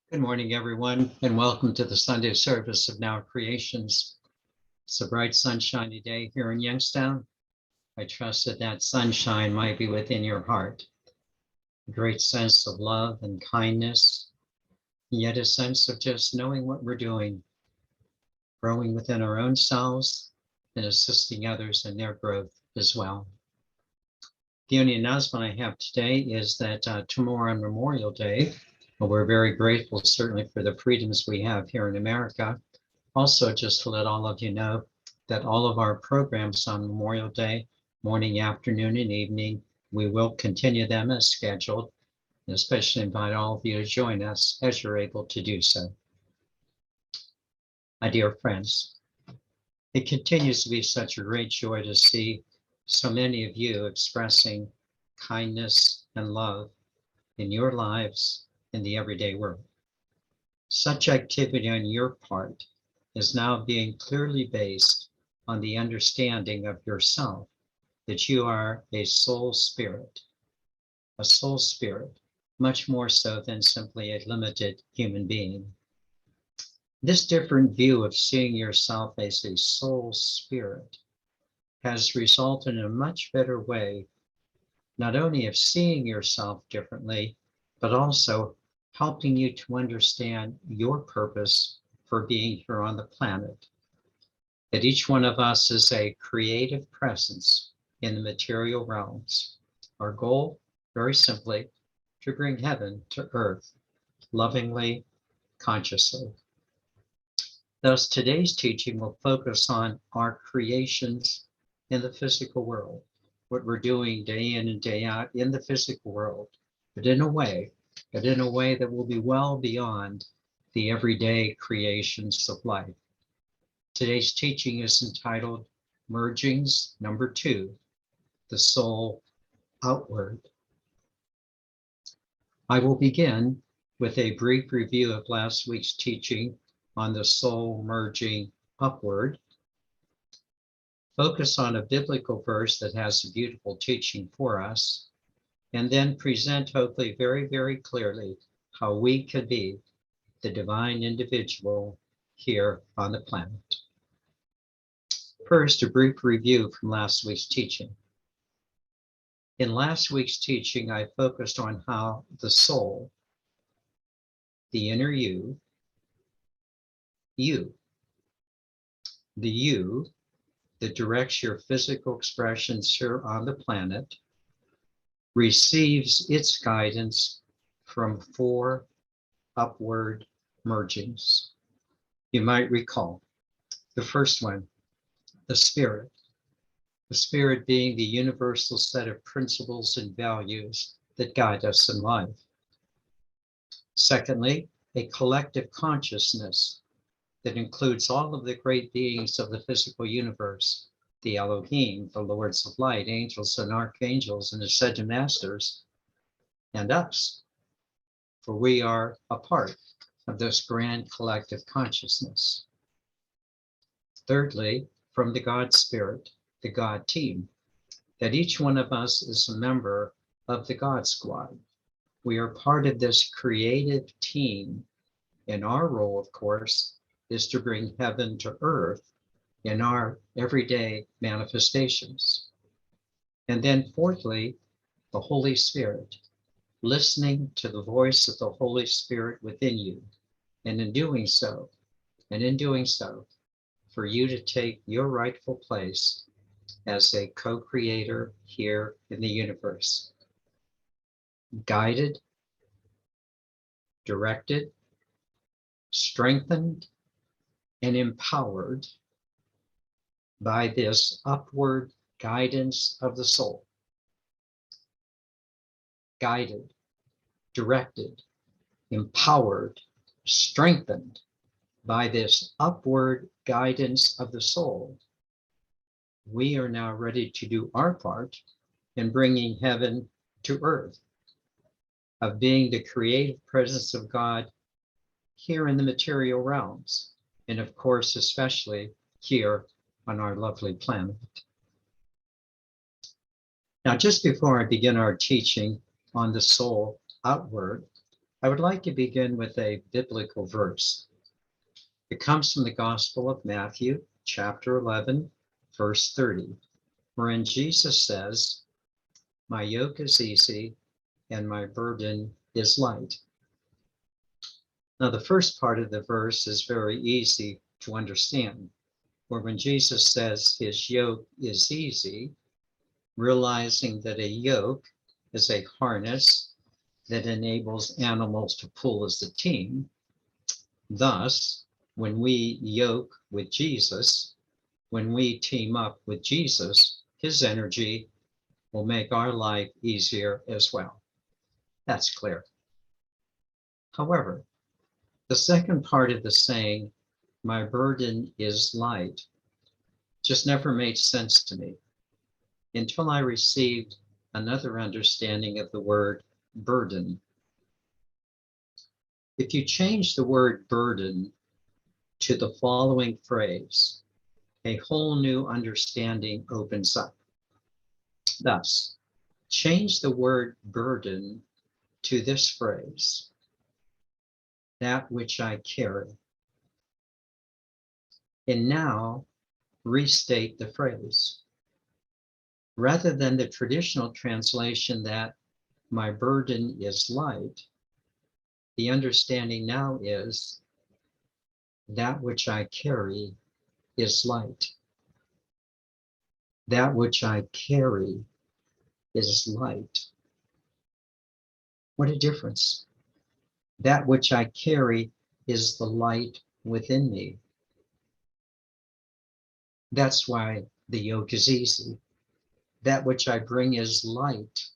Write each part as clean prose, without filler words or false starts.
Good morning, everyone, and welcome to the Sunday service of Now Creations. It's a bright, sunshiny day here in Youngstown. I trust that sunshine might be within your heart. A great sense of love and kindness, yet a sense of just knowing what we're doing, growing within our own selves and assisting others in their growth as well. The only announcement I have today is that tomorrow on Memorial Day, we're very grateful certainly for the freedoms we have here in America. Also, just to let all of you know that all of our programs on Memorial Day, morning, afternoon, and evening, we will continue them as scheduled, and especially invite all of you to join us as you're able to do so. My dear friends, it continues to be such a great joy to see so many of you expressing kindness and love in your lives in the everyday world. Such activity on your part is now being clearly based on the understanding of yourself, that you are a soul spirit, much more so than simply a limited human being. This different view of seeing yourself as a soul spirit has resulted in a much better way, not only of seeing yourself differently, but also helping you to understand your purpose for being here on the planet. That each one of us is a creative presence in the material realms. Our goal, very simply, to bring heaven to earth, lovingly, consciously. Thus, today's teaching will focus on our creations in the physical world, what we're doing day in and day out in the physical world, but in a way that will be well beyond the everyday creations of life. Today's teaching is entitled Mergings number 2, the soul outward. I will begin with a brief review of last week's teaching on the soul merging upward, focus on a biblical verse that has a beautiful teaching for us, and then present, hopefully very, very clearly, how we could be the divine individual here on the planet. First, a brief review from last week's teaching. In last week's teaching, I focused on how the soul, the inner you, the you that directs your physical expressions here on the planet, receives its guidance from 4 upward mergings. You might recall the first one, the spirit being the universal set of principles and values that guide us in life. Secondly, a collective consciousness that includes all of the great beings of the physical universe, the Elohim, the Lords of Light, angels and archangels and ascended masters, and us, for we are a part of this grand collective consciousness. Thirdly, from the God Spirit, the God team, that each one of us is a member of the God Squad. We are part of this creative team, and our role, of course, is to bring heaven to earth in our everyday manifestations. And then fourthly, the Holy Spirit, listening to the voice of the Holy Spirit within you, and in doing so, for you to take your rightful place as a co-creator here in the universe. Guided, directed, strengthened, and empowered by this upward guidance of the soul. Guided, directed, empowered, strengthened by this upward guidance of the soul, we are now ready to do our part in bringing heaven to earth, of being the creative presence of God here in the material realms, and of course, especially here on our lovely planet. Now, just before I begin our teaching on the soul outward, I would like to begin with a biblical verse. It comes from the Gospel of Matthew, chapter 11, verse 30, wherein Jesus says, "My yoke is easy and my burden is light." Now, the first part of the verse is very easy to understand, where when Jesus says his yoke is easy, realizing that a yoke is a harness that enables animals to pull as a team. Thus, when we yoke with Jesus, when we team up with Jesus, his energy will make our life easier as well. That's clear. However, the second part of the saying, "my burden is light," just never made sense to me until I received another understanding of the word burden. If you change the word burden to the following phrase, a whole new understanding opens up. Thus, change the word burden to this phrase, that which I carry. And now restate the phrase. Rather than the traditional translation that my burden is light, the understanding now is that which I carry is light. That which I carry is light. What a difference. That which I carry is the light within me. That's why the yoke is easy. That which I bring is light.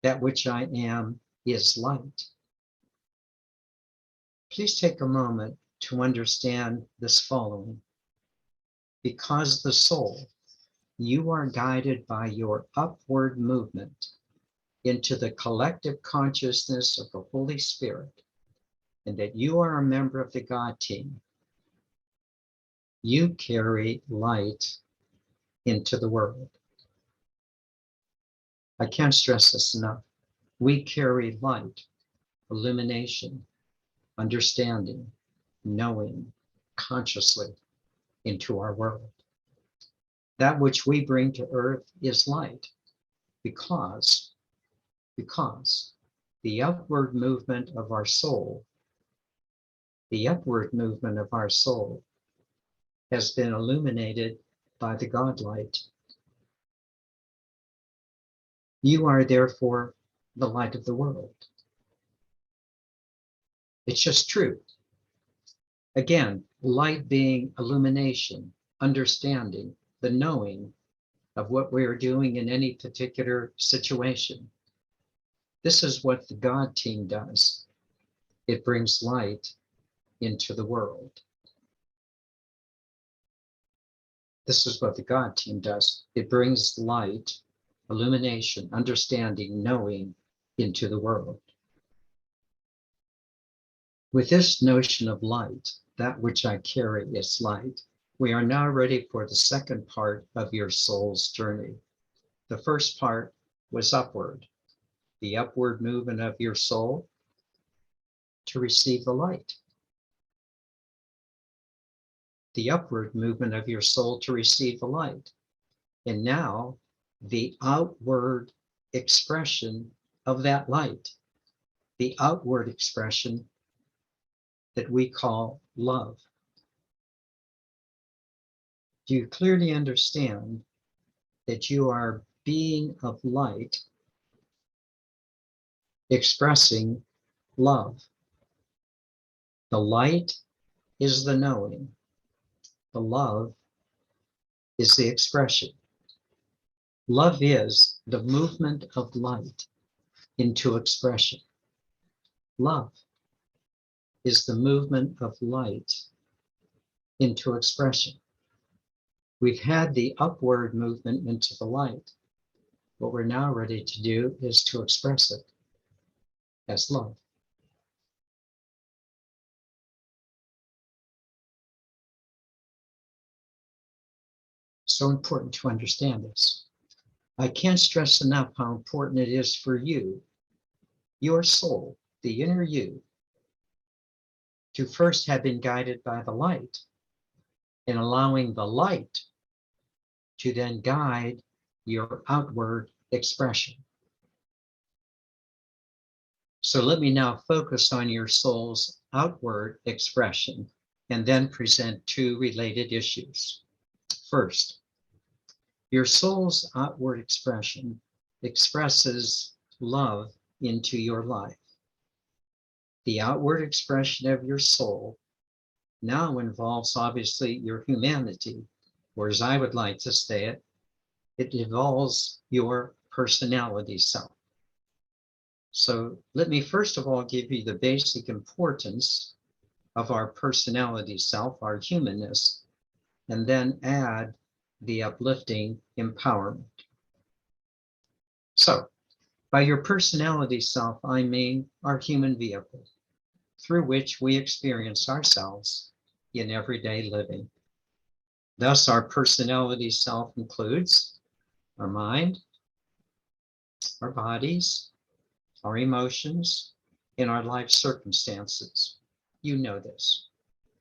That which I am is light. Please take a moment to understand this following. Because the soul, you are guided by your upward movement into the collective consciousness of the Holy Spirit, and that you are a member of the God team. You carry light into the world. I can't stress this enough. We carry light, illumination, understanding, knowing, consciously into our world. That which we bring to earth is light because the upward movement of our soul, has been illuminated by the God light. You are therefore the light of the world. It's just true. Again, light being illumination, understanding, the knowing of what we are doing in any particular situation. This is what the God team does. It brings light into the world. This is what the God team does. It brings light, illumination, understanding, knowing into the world. With this notion of light, that which I carry is light, we are now ready for the second part of your soul's journey. The first part was upward, the upward movement of your soul to receive the light. The upward movement of your soul to receive the light. And now the outward expression of that light, the outward expression that we call love. Do you clearly understand that you are being of light expressing love? The light is the knowing. The love is the expression. Love is the movement of light into expression. Love is the movement of light into expression. We've had the upward movement into the light. What we're now ready to do is to express it as love. So important to understand this. I can't stress enough how important it is for you your soul, the inner you, to first have been guided by the light, and allowing the light to then guide your outward expression. So let me now focus on your soul's outward expression and then present two related issues. First, your soul's outward expression expresses love into your life. The outward expression of your soul now involves obviously your humanity, or as I would like to say it, it involves your personality self. So let me first of all give you the basic importance of our personality self, our humanness, and then add the uplifting empowerment. So by your personality self, I mean our human vehicle through which we experience ourselves in everyday living. Thus, our personality self includes our mind, our bodies, our emotions, and our life circumstances. You know this.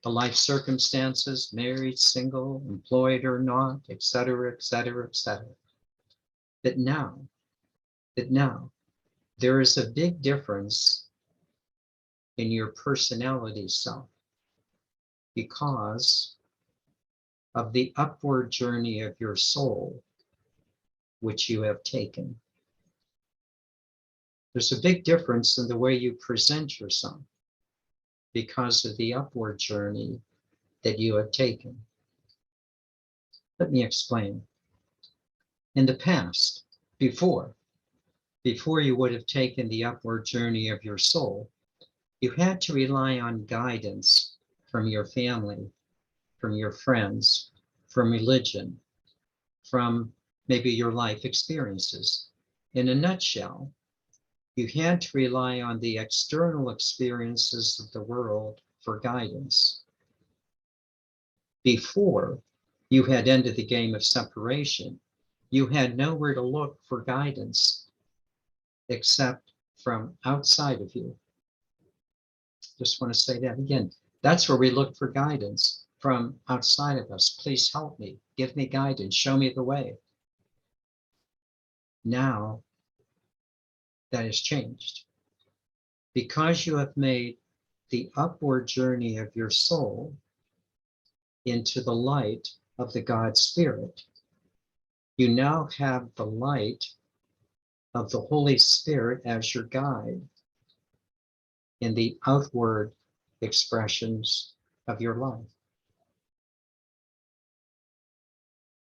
The life circumstances, married, single, employed or not, etc., etc., etc. But now, there is a big difference in your personality self because of the upward journey of your soul, which you have taken. There's a big difference in the way you present yourself because of the upward journey that you have taken. Let me explain. In the past, before you would have taken the upward journey of your soul, you had to rely on guidance from your family, from your friends, from religion, from maybe your life experiences. In a nutshell, you had to rely on the external experiences of the world for guidance. Before you had ended the game of separation, you had nowhere to look for guidance except from outside of you. Just want to say that again. That's where we look for guidance, from outside of us. Please help me, give me guidance, show me the way. Now that has changed. Because you have made the upward journey of your soul into the light of the God Spirit, you now have the light of the Holy Spirit as your guide in the outward expressions of your life.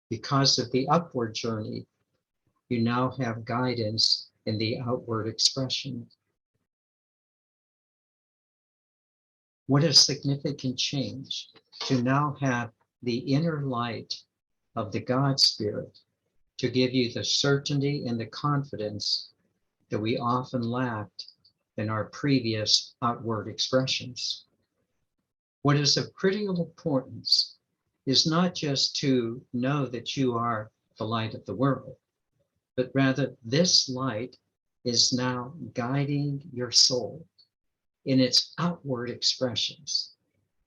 Because of the upward journey, you now have guidance in the outward expression. What a significant change to now have the inner light of the God Spirit to give you the certainty and the confidence that we often lacked in our previous outward expressions. What is of critical importance is not just to know that you are the light of the world, but rather this light is now guiding your soul in its outward expressions.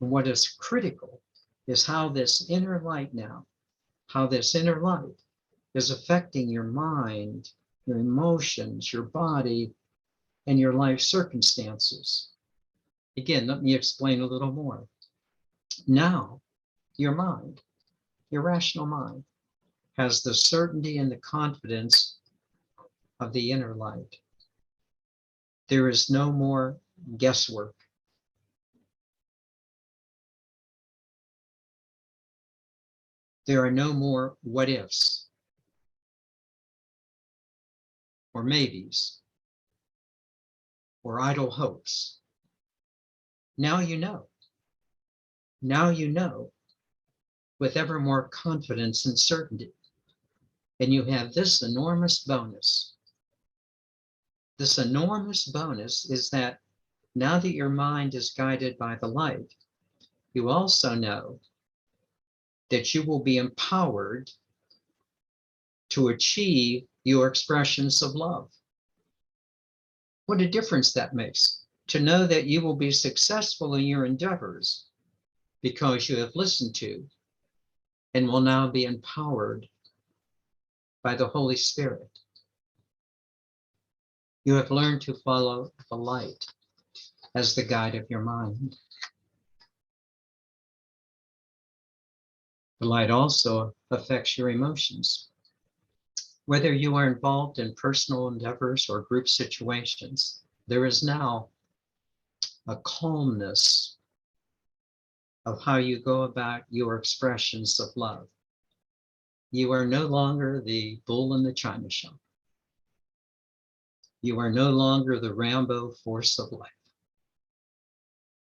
And what is critical is how this inner light now, how this inner light is affecting your mind, your emotions, your body, and your life circumstances. Again, let me explain a little more. Now, your mind, your rational mind, has the certainty and the confidence of the inner light. There is no more guesswork. There are no more what ifs or maybes or idle hopes. Now you know. Now you know with ever more confidence and certainty. And you have this enormous bonus. This enormous bonus is that now that your mind is guided by the light, you also know that you will be empowered to achieve your expressions of love. What a difference that makes to know that you will be successful in your endeavors because you have listened to and will now be empowered by the Holy Spirit. You have learned to follow the light as the guide of your mind. The light also affects your emotions. Whether you are involved in personal endeavors or group situations, there is now a calmness of how you go about your expressions of love. You are no longer the bull in the china shop. You are no longer the Rambo force of life.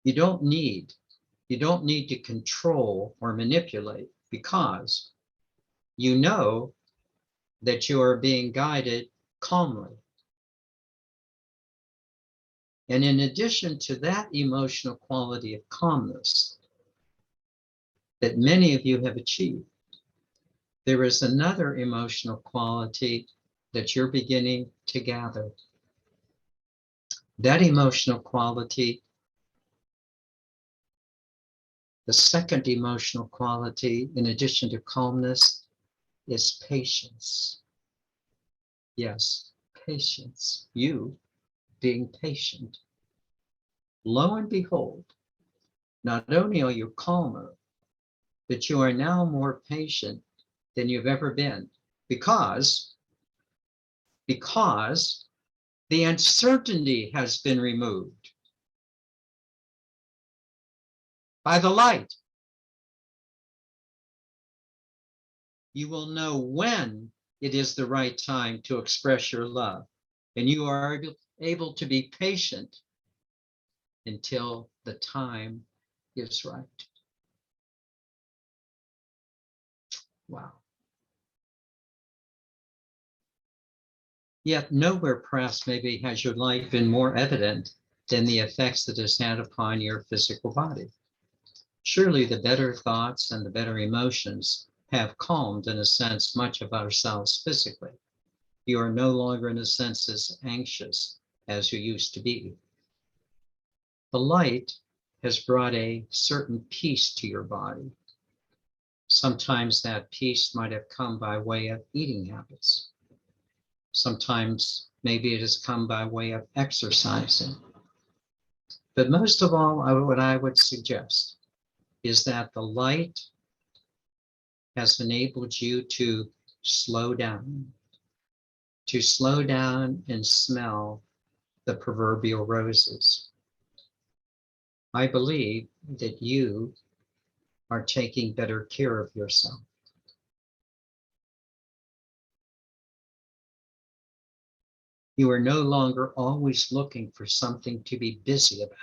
You don't need to control or manipulate because you know that you are being guided calmly. And in addition to that emotional quality of calmness that many of you have achieved, there is another emotional quality that you're beginning to gather. That emotional quality, the second emotional quality, in addition to calmness, is patience. Yes, patience. You being patient. Lo and behold, not only are you calmer, but you are now more patient than you've ever been because the uncertainty has been removed by the light. You will know when it is the right time to express your love, and you are able to be patient until the time is right. Wow. Yet nowhere perhaps maybe has your life been more evident than the effects it has had upon your physical body. Surely the better thoughts and the better emotions have calmed, in a sense, much of ourselves physically. You are no longer, in a sense, as anxious as you used to be. The light has brought a certain peace to your body. Sometimes that peace might have come by way of eating habits. Sometimes maybe it has come by way of exercising. But most of all, what I would suggest is that the light has enabled you to slow down and smell the proverbial roses. I believe that you are taking better care of yourself. You are no longer always looking for something to be busy about.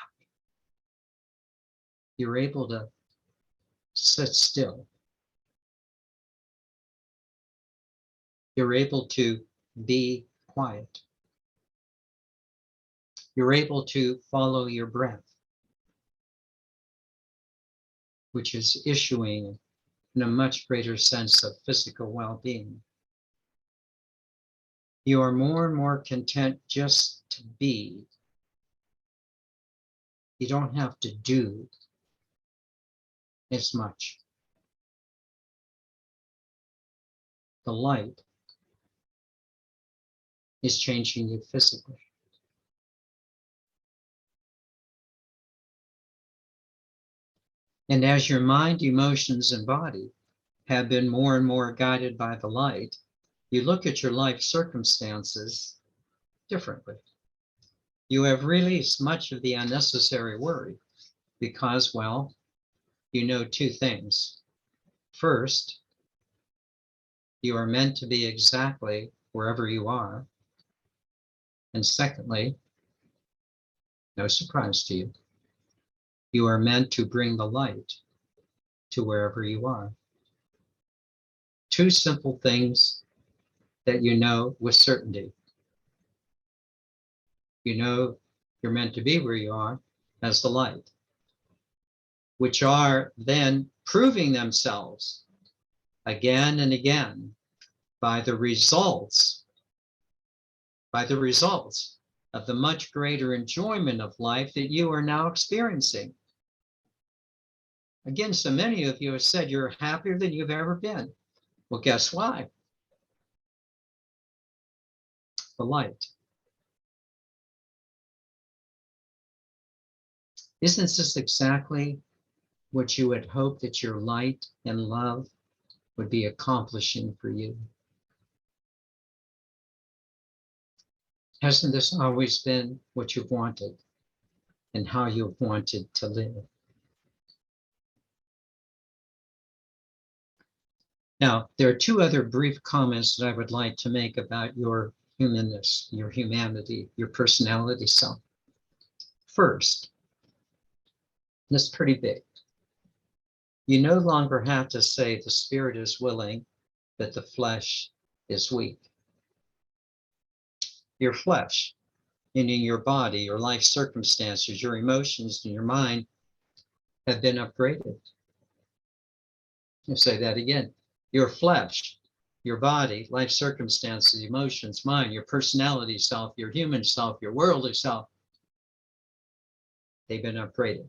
You're able to sit still. You're able to be quiet. You're able to follow your breath, which is issuing in a much greater sense of physical well-being. You are more and more content just to be. You don't have to do as much. The light is changing you physically. And as your mind, emotions, and body have been more and more guided by the light, you look at your life circumstances differently. You have released much of the unnecessary worry because, well, you know two things. First, you are meant to be exactly wherever you are. And secondly, no surprise to you, you are meant to bring the light to wherever you are. Two simple things that you know with certainty. You know you're meant to be where you are as the light, which are then proving themselves again and again by the results of the much greater enjoyment of life that you are now experiencing. Again, so many of you have said you're happier than you've ever been. Well, guess why? The light. Isn't this exactly what you had hoped that your light and love would be accomplishing for you? Hasn't this always been what you've wanted and how you've wanted to live? Now, there are two other brief comments that I would like to make about your humanness, your humanity, your personality self. First, this is pretty big. You no longer have to say the spirit is willing, but the flesh is weak. Your flesh, meaning your body, your life circumstances, your emotions, and your mind have been upgraded. I'll say that again. Your flesh, your body, life circumstances, emotions, mind, your personality self, your human self, your worldly self, they've been upgraded.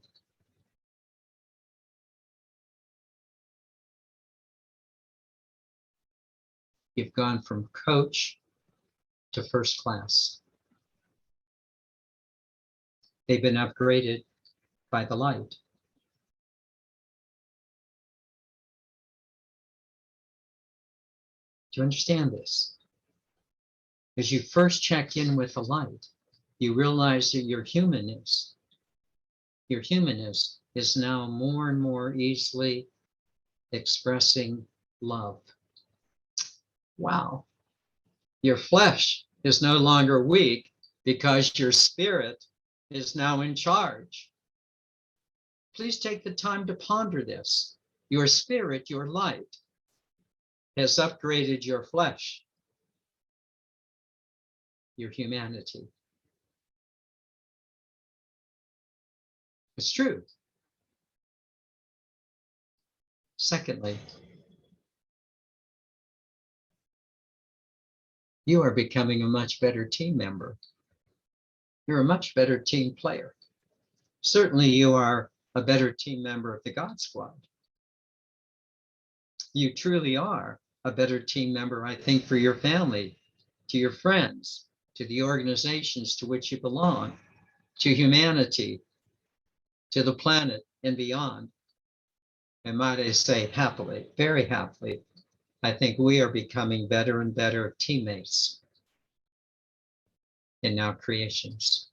You've gone from coach to first class. They've been upgraded by the light. Do you understand this? As you first check in with the light, you realize that your humanness is now more and more easily expressing love. Wow. Your flesh is no longer weak because your spirit is now in charge. Please take the time to ponder this. Your spirit, your light, has upgraded your flesh, your humanity. It's true. Secondly, you are becoming a much better team member. You're a much better team player. Certainly you are a better team member of the God Squad. You truly are a better team member, I think, for your family, to your friends, to the organizations to which you belong, to humanity, to the planet and beyond. And might I say happily, very happily, I think we are becoming better and better teammates in our creations.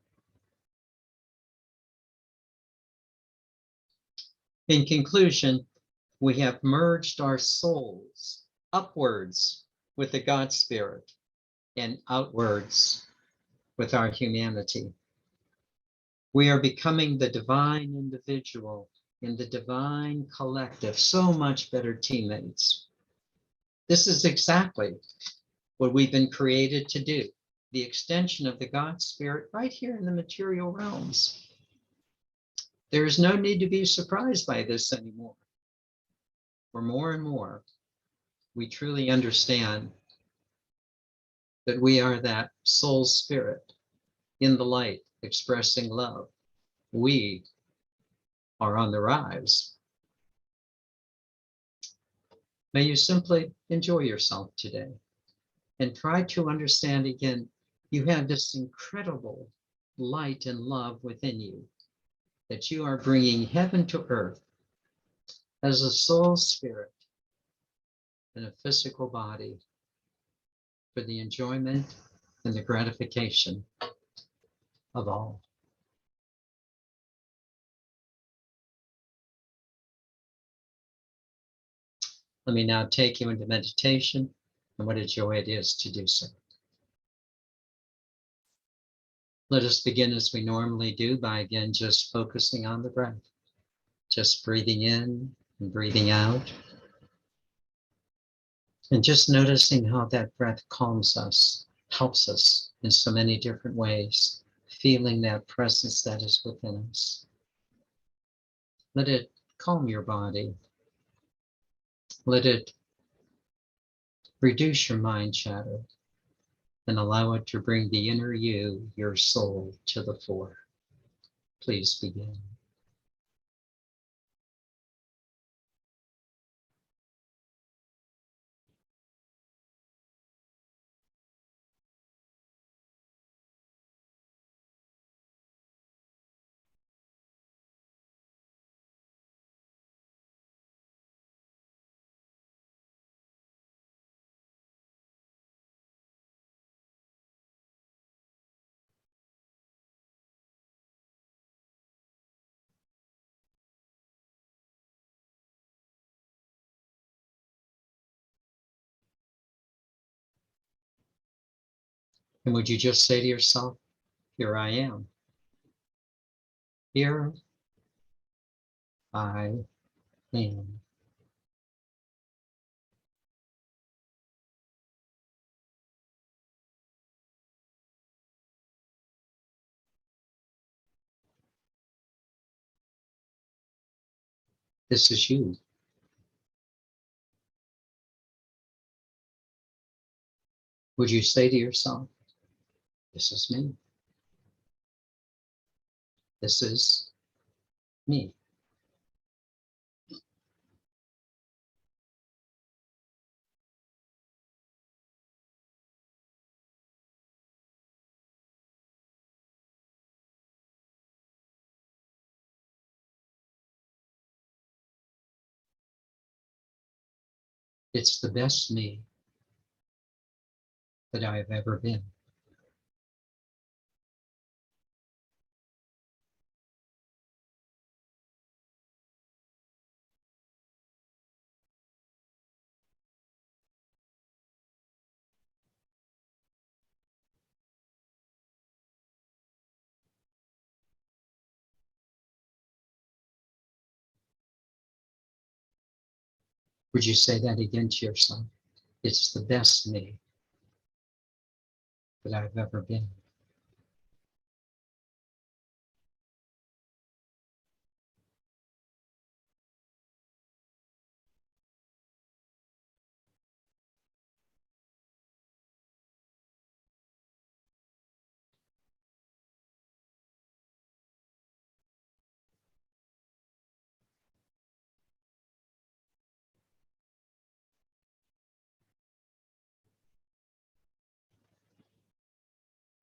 In conclusion, we have merged our souls upwards with the God Spirit and outwards with our humanity. We are becoming the divine individual in the divine collective, so much better teammates. This is exactly what we've been created to do, the extension of the God Spirit right here in the material realms. There is no need to be surprised by this anymore. For more and more, we truly understand that we are that soul spirit in the light, expressing love. We are on the rise. May you simply enjoy yourself today and try to understand again, you have this incredible light and love within you, that you are bringing heaven to earth as a soul spirit in a physical body for the enjoyment and the gratification of all. Let me now take you into meditation, and what a joy it is to do so. Let us begin as we normally do by again just focusing on the breath, just breathing in and breathing out, and just noticing how that breath calms us, helps us in so many different ways, feeling that presence that is within us. Let it calm your body. Let it reduce your mind chatter and allow it to bring the inner you, your soul, to the fore. Please begin. And would you just say to yourself, here I am. Here I am. This is you. Would you say to yourself, this is me. This is me. It's the best me that I have ever been. Would you say that again to yourself? It's the best me that I've ever been.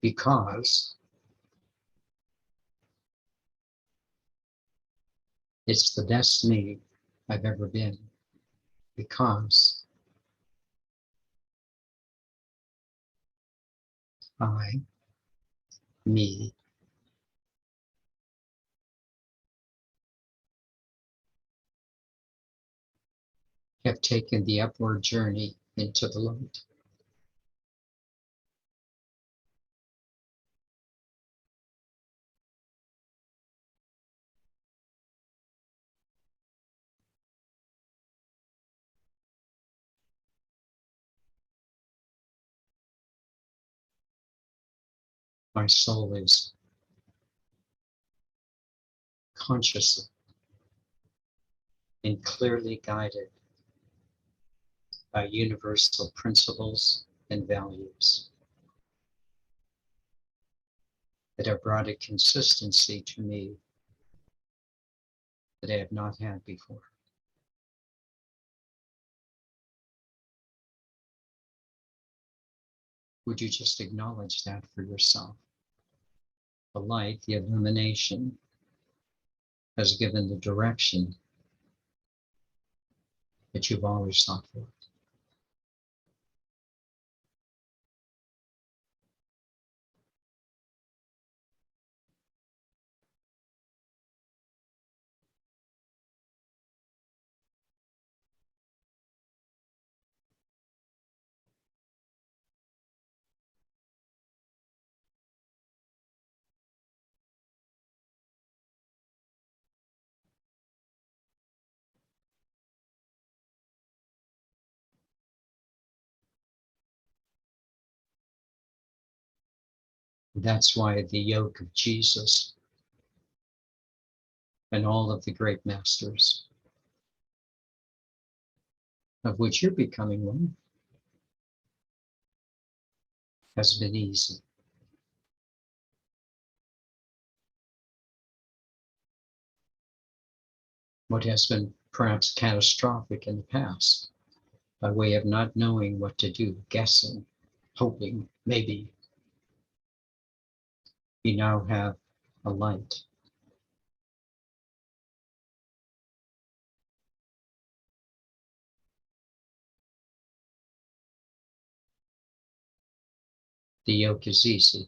Because it's the best me I've ever been. Because I, me, have taken the upward journey into the light. My soul is consciously and clearly guided by universal principles and values that have brought a consistency to me that I have not had before. Would you just acknowledge that for yourself? The light, the illumination, has given the direction that you've always sought for. That's why the yoke of Jesus and all of the great masters, of which you're becoming one, has been easy. What has been perhaps catastrophic in the past, by way of not knowing what to do, guessing, hoping, maybe, you now have a light. The yoke is easy.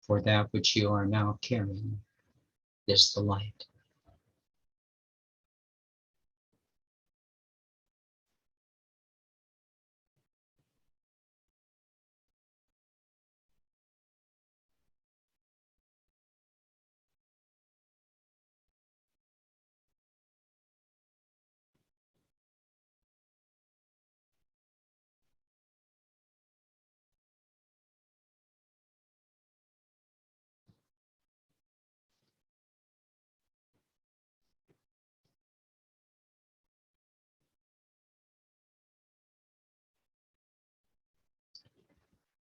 For that which you are now carrying is the light.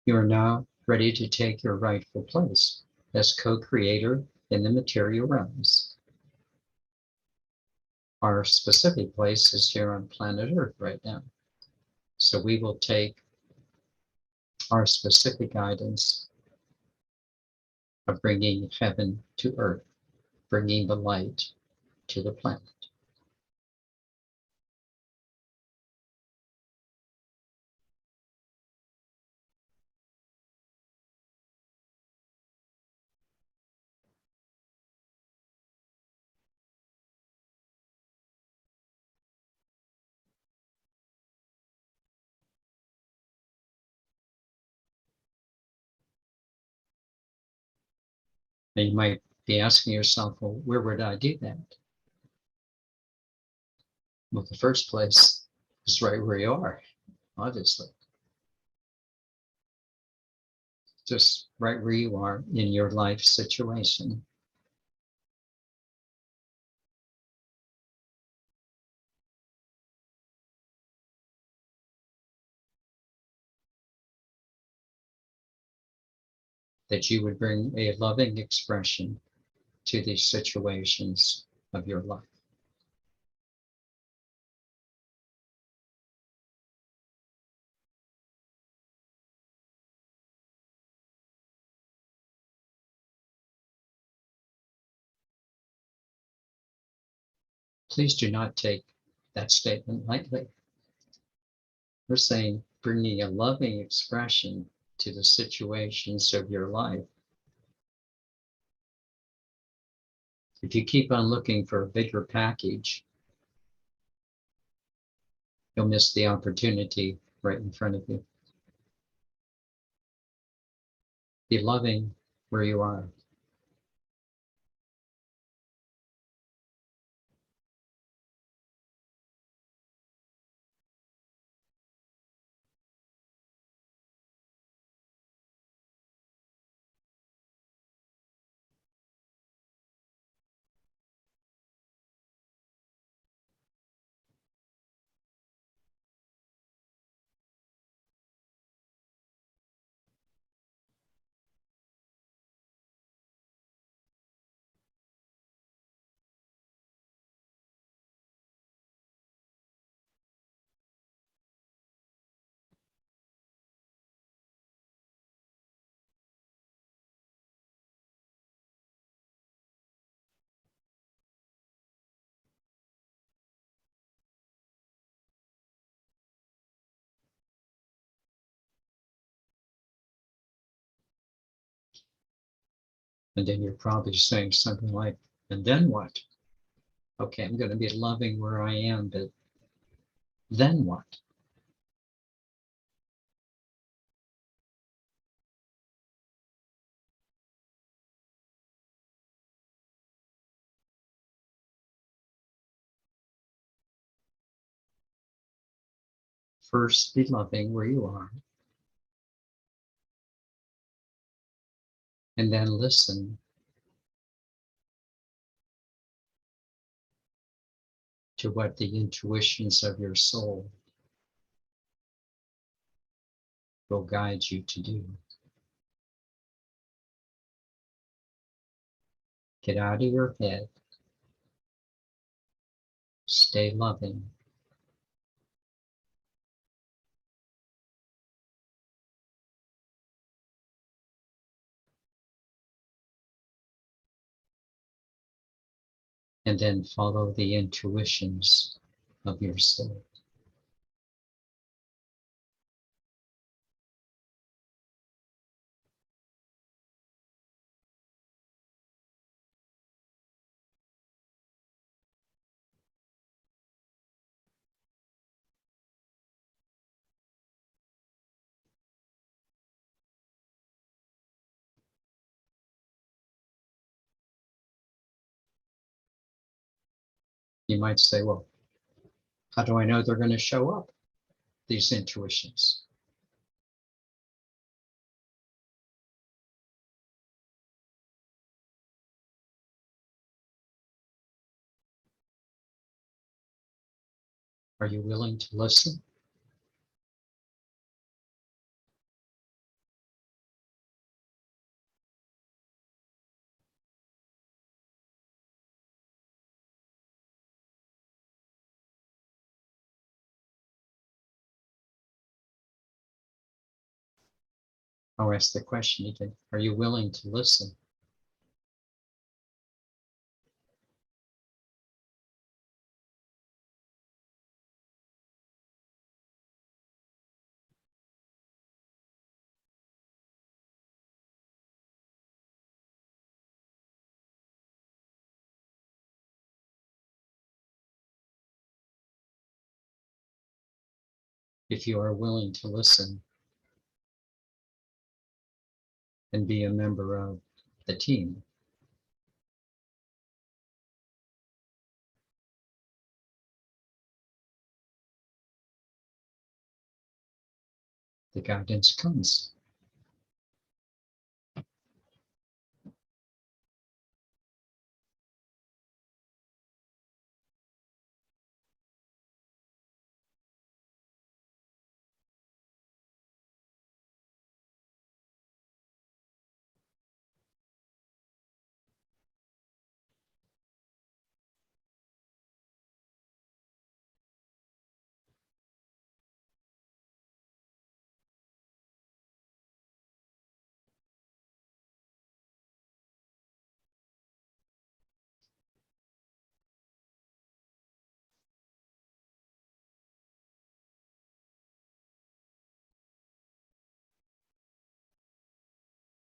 You are now ready to take your rightful place as co-creator in the material realms. Our specific place is here on planet Earth right now. So we will take our specific guidance of bringing heaven to earth, bringing the light to the planet. And you might be asking yourself, well, where would I do that? Well, the first place is right where you are, obviously. Just right where you are in your life situation. That you would bring a loving expression to these situations of your life. Please do not take that statement lightly. We're saying bringing a loving expression to the situations of your life. If you keep on looking for a bigger package, you'll miss the opportunity right in front of you. Be loving where you are. And then you're probably saying something like, and then what? Okay, I'm going to be loving where I am, but then what? First, be loving where you are, and then listen to what the intuitions of your soul will guide you to do. Get out of your head. Stay loving. And then follow the intuitions of your soul. You might say, well, how do I know they're going to show up, these intuitions? Are you willing to listen? I'll ask the question again. Are you willing to listen? If you are willing to listen and be a member of the team, the guidance comes.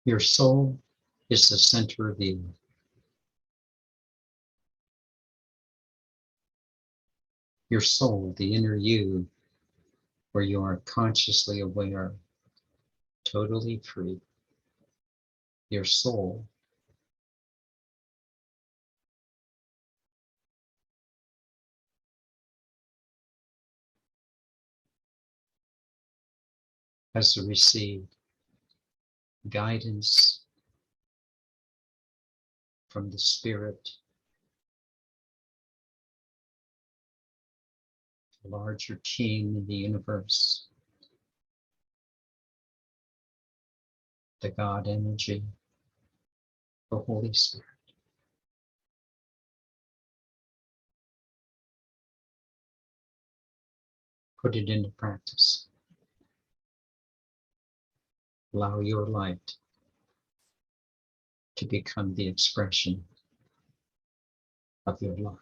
Your soul is the center of you. Your soul, the inner you, where you are consciously aware, totally free. Your soul has received guidance from the spirit, the larger team in the universe, the God energy, the Holy Spirit. Put it into practice. Allow your light to become the expression of your life.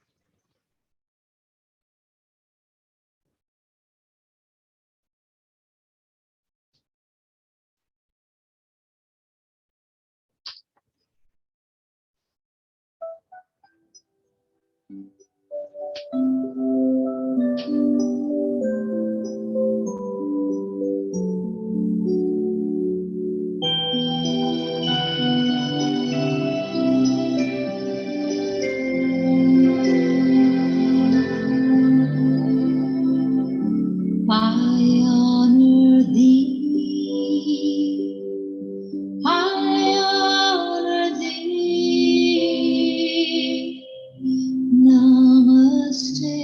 I honor thee. I honor thee. Namaste.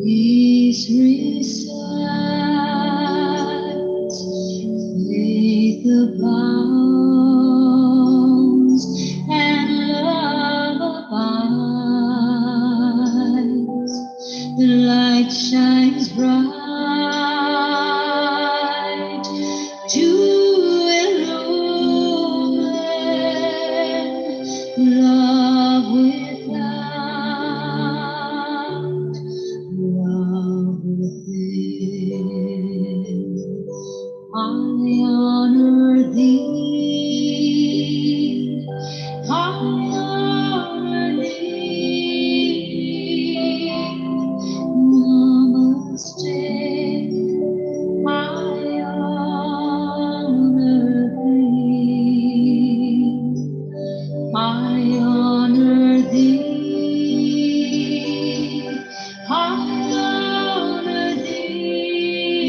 Peace resides, faith abounds, and love abides. The light shines bright to illumine love without, love within. I honor thee, I honor thee. Namaste, I honor thee. I honor thee. I honor thee.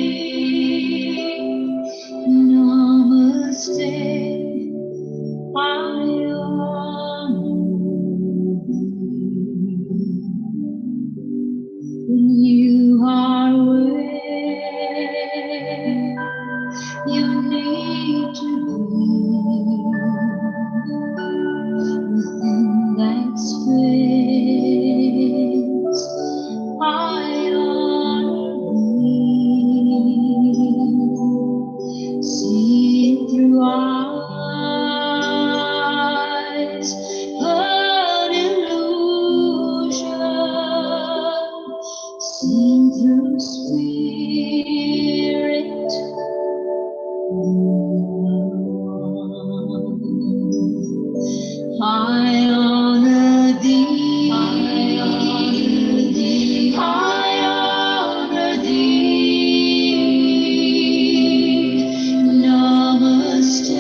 Namaste. I honor thee. When you are where you need to be, within that space, I honor thee. Seeing through eyes of illusion, seeing through spirit. I honor thee, I honor thee, I honor thee. Namaste,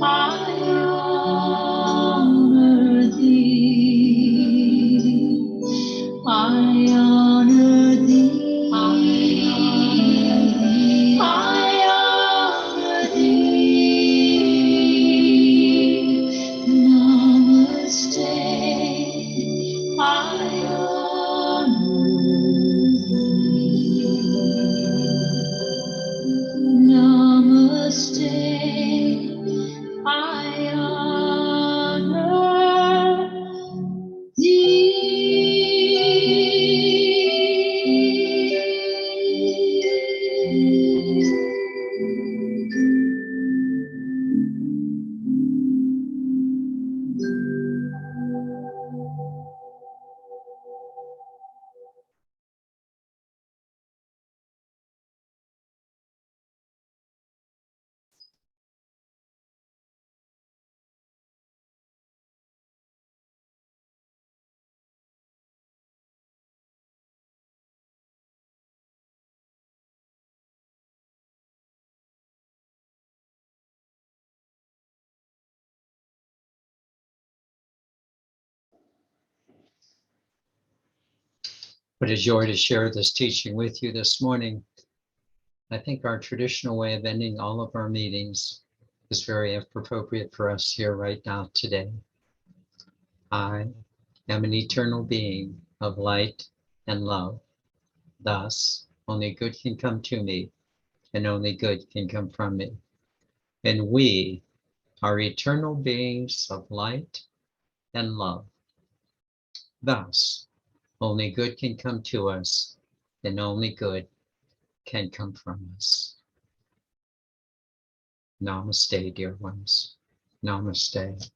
I honor thee. I honor thee, I honor thee. Namaste, I honor thee. Namaste, I honor What a joy to share this teaching with you this morning. I think our traditional way of ending all of our meetings is very appropriate for us here right now today. I am an eternal being of light and love. Thus, only good can come to me, and only good can come from me. And we are eternal beings of light and love. Thus, only good can come to us, and only good can come from us. Namaste, dear ones. Namaste.